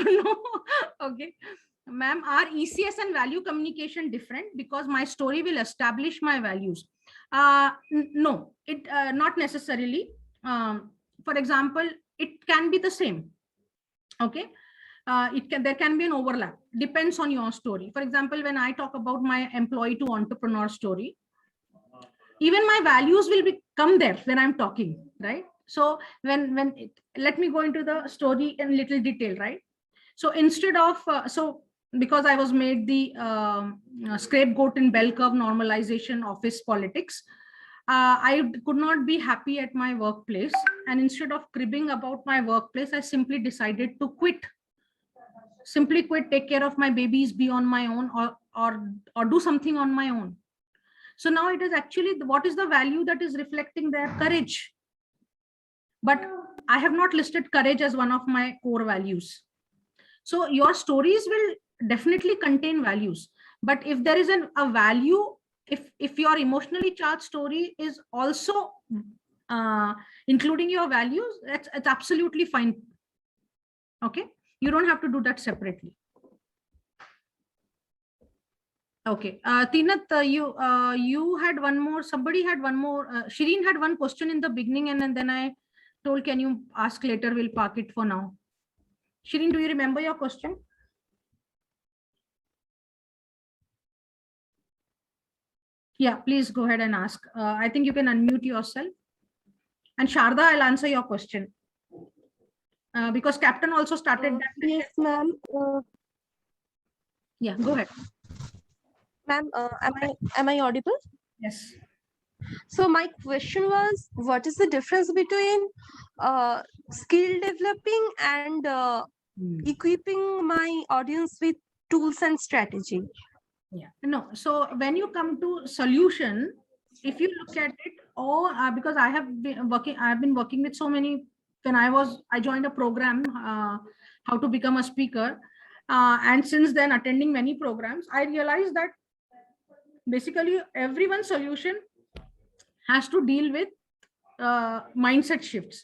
No. Okay. Ma'am, are ECS and value communication different? Because my story will establish my values. No, it not necessarily. For example, it can be the same. Okay. There can be an overlap, depends on your story. For example, when I talk about my employee to entrepreneur story, even my values will come there when I'm talking, right? So let me go into the story in little detail, right? So instead of because I was made the scapegoat in bell curve normalization office politics, I could not be happy at my workplace, and instead of cribbing about my workplace, I simply decided to quit. Simply quit, take care of my babies, be on my own, or do something on my own. So now it is actually what is the value that is reflecting their courage. But I have not listed courage as one of my core values. So your stories will definitely contain values. But if there is a value, if your emotionally charged story is also including your values, it's absolutely fine. Okay. You don't have to do that separately. Okay, Teenat, you had one more. Somebody had one more. Shireen had one question in the beginning, and then I told, can you ask later? We'll park it for now. Shireen, do you remember your question? Yeah, please go ahead and ask. I think you can unmute yourself. And Sharda, I'll answer your question. Because Captain also started that. Yes, ma'am. Yeah, go ahead. Ma'am, am I audible? Yes. So my question was, what is the difference between skill developing and equipping my audience with tools and strategy? Yeah, no. So when you come to solution, if you look at it, because I've been working with so many. When I joined a program, how to become a speaker, and since then attending many programs, I realized that basically everyone's solution has to deal with mindset shifts.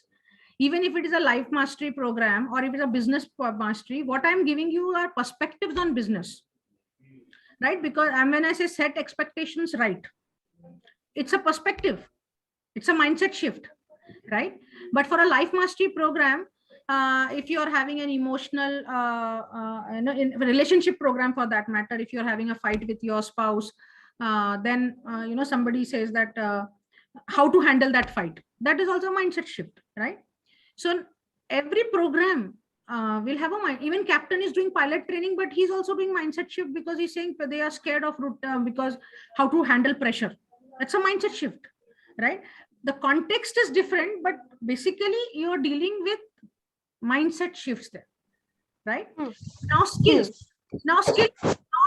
Even if it is a life mastery program or if it's a business mastery, what I'm giving you are perspectives on business, right? Because when I say set expectations right, it's a perspective, it's a mindset shift, right? But for a life mastery program, if you're having an emotional in a relationship program, for that matter, if you're having a fight with your spouse, then somebody says that how to handle that fight, that is also a mindset shift, right? So every program will have a mind. Even Captain is doing pilot training, but he's also doing mindset shift, because he's saying they are scared of because how to handle pressure. That's a mindset shift, right? The context is different, but basically you're dealing with mindset shifts there, right? Now skills. Now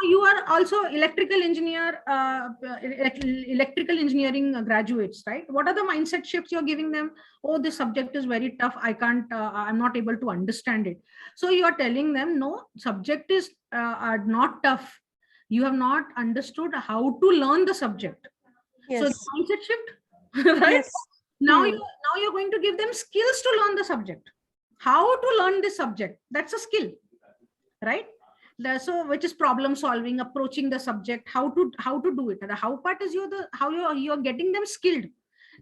you are also electrical engineer, electrical engineering graduates, right? What are the mindset shifts you're giving them? Oh, this subject is very tough, I'm not able to understand it. So you are telling them, no, subject is not tough, you have not understood how to learn the subject. Yes. So the mindset shift, right? Yes. Now you're going to give them skills to learn the subject. How to learn this subject, that's a skill, right? So which is problem solving, approaching the subject, how to do it. The how part is how you're getting them skilled.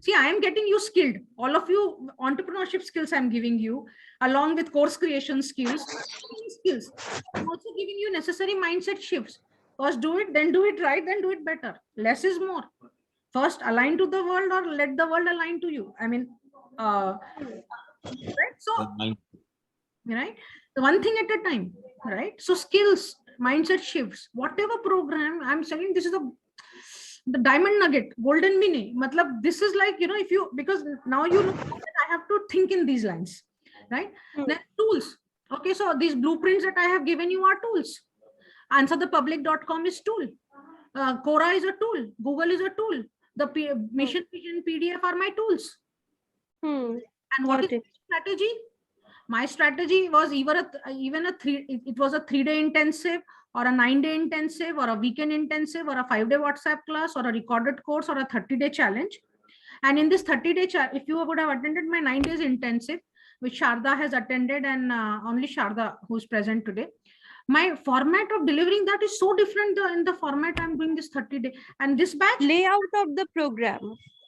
See, I am getting you skilled, all of you entrepreneurship skills I'm giving you, along with course creation skills. I'm also giving you necessary mindset shifts. First do it, then do it right, then do it better. Less is more. First align to the world, or let the world align to you. I mean, right? So, right, one thing at a time, right? So skills, mindset shifts, whatever program I'm saying, this is the diamond nugget, golden mini. Matlab, this is like, if you, because now you know that I have to think in these lines, right? Then tools. Okay, so these blueprints that I have given you are tools. Answerthepublic.com is tool. Quora is a tool. Google is a tool. The mission vision PDF are my tools. And what is strategy? My strategy was even a 3-day intensive, or a 9-day intensive, or a weekend intensive, or a 5-day WhatsApp class, or a recorded course, or a 30-day challenge. And in this 30-day challenge, if you would have attended my 9 days intensive, which Sharda has attended, and only Sharda who's present today. My format of delivering that is so different in the format I'm doing this 30-day. And this batch, Layout of the program,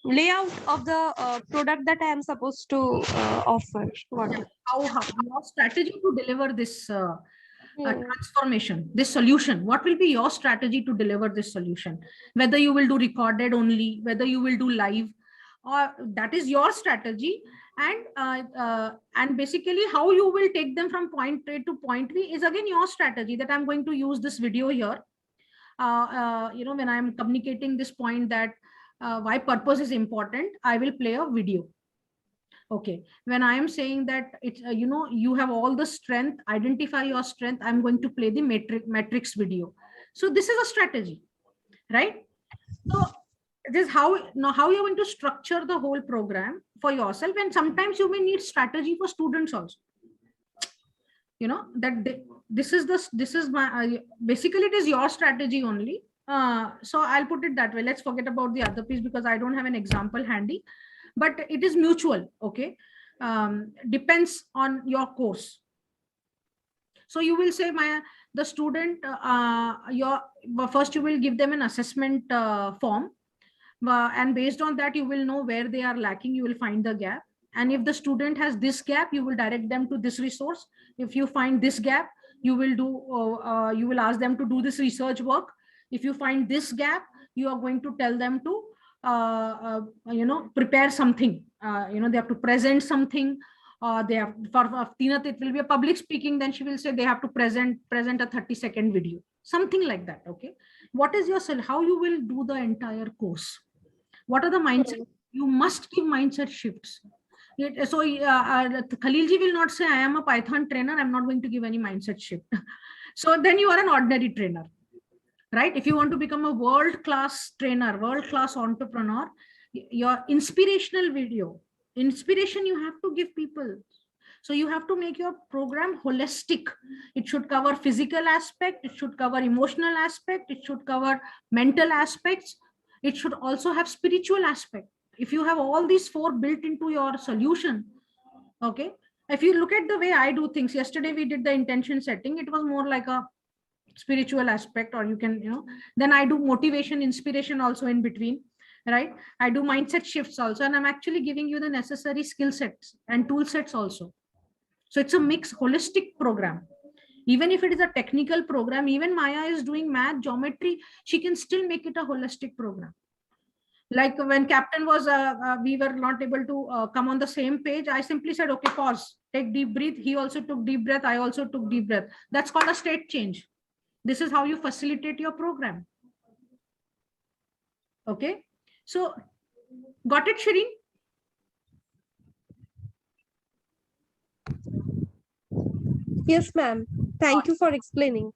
layout of the product that I am supposed to offer. What? how your strategy to deliver this Hmm. transformation, this solution. What will be your strategy to deliver this solution? Whether you will do recorded only, whether you will do live, or that is your strategy. And basically how you will take them from point A to point B is again your strategy, that I'm going to use this video here. When I'm communicating this point that why purpose is important, I will play a video. Okay, when I am saying that it's you have all the strength, identify your strength, I'm going to play the matrix video. So this is a strategy, right? So this is how you're going to structure the whole program for yourself. And sometimes you may need strategy for students also, that this is my basically it is your strategy only. So I'll put it that way. Let's forget about the other piece because I don't have an example handy, but it is mutual. Okay, depends on your course. So you will say the student, first you will give them an assessment form, and based on that you will know where they are lacking, you will find the gap. And if the student has this gap, you will direct them to this resource. If you find this gap, you will ask them to do this research work. If you find this gap, you are going to tell them to prepare something. They have to present something. They have, for Teenat, it will be a public speaking. Then she will say they have to present a 30-second video, something like that. Okay, what is your how you will do the entire course? What are the mindset? You must give mindset shifts. So Khalilji will not say, I am a Python trainer, I'm not going to give any mindset shift. So then you are an ordinary trainer, right? If you want to become a world-class trainer, world-class entrepreneur, your inspirational video, inspiration you have to give people. So you have to make your program holistic. It should cover physical aspect, it should cover emotional aspect, it should cover mental aspects, it should also have spiritual aspect. If you have all these four built into your solution, okay, if you look at the way I do things, yesterday we did the intention setting, it was more like a spiritual aspect, or you can, then I do motivation, inspiration also in between, right? I do mindset shifts also, and I'm actually giving you the necessary skill sets and tool sets also. So it's a mixed holistic program. Even if it is a technical program, even Maya is doing math, geometry, she can still make it a holistic program. Like when Captain was, we were not able to come on the same page, I simply said, okay, pause, take deep breath. He also took deep breath. I also took deep breath. That's called a state change. This is how you facilitate your program. Okay. So got it, Shireen? Yes, ma'am. Thank you for explaining.